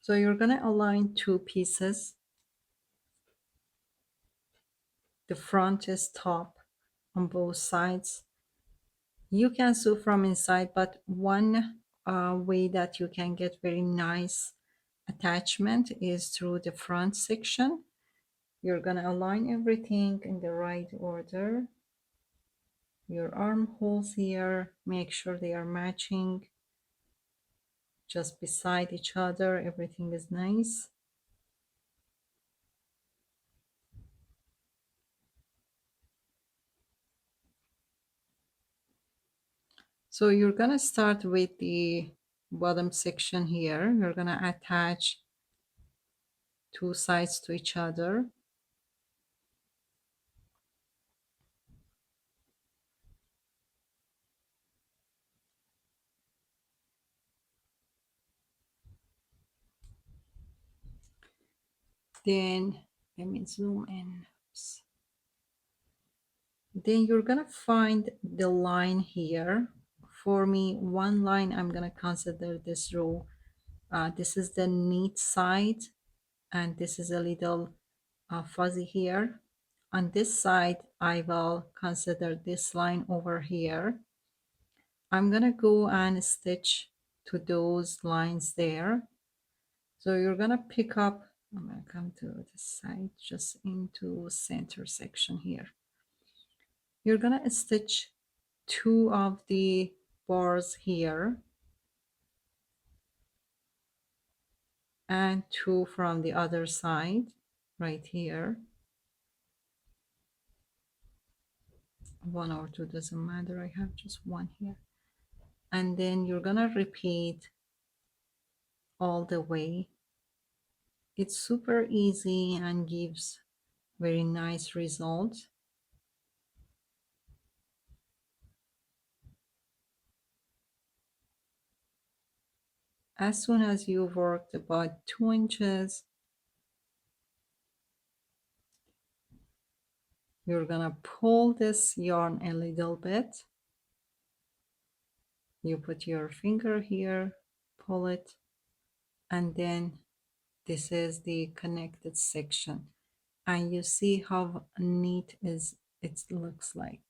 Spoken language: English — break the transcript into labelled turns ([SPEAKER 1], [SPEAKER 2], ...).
[SPEAKER 1] So you're going to align two pieces. The front is top on both sides. You can sew from inside, but one way that you can get very nice attachment is through the front section. You're going to align everything in the right order. Your armholes here, make sure they are matching just beside each other. Everything is nice. So you're going to start with the bottom section here. You're going to attach two sides to each other. Then let me zoom in. Oops. Then you're gonna find the line here. For me, one line, I'm gonna consider this row. This is the neat side, and this is a little fuzzy here. On this side, I will consider this line over here. I'm gonna go and stitch to those lines there. So you're gonna pick up, I'm gonna come to the side, just into center section here. You're gonna stitch two of the bars here and two from the other side right here. One or two doesn't matter, I have just one here. And then you're gonna repeat all the way. It's super easy and gives very nice results. As soon as you've worked about 2 inches, you're gonna pull this yarn a little bit. You put your finger here, pull it, and then this is the connected section. And you see how neat it looks like.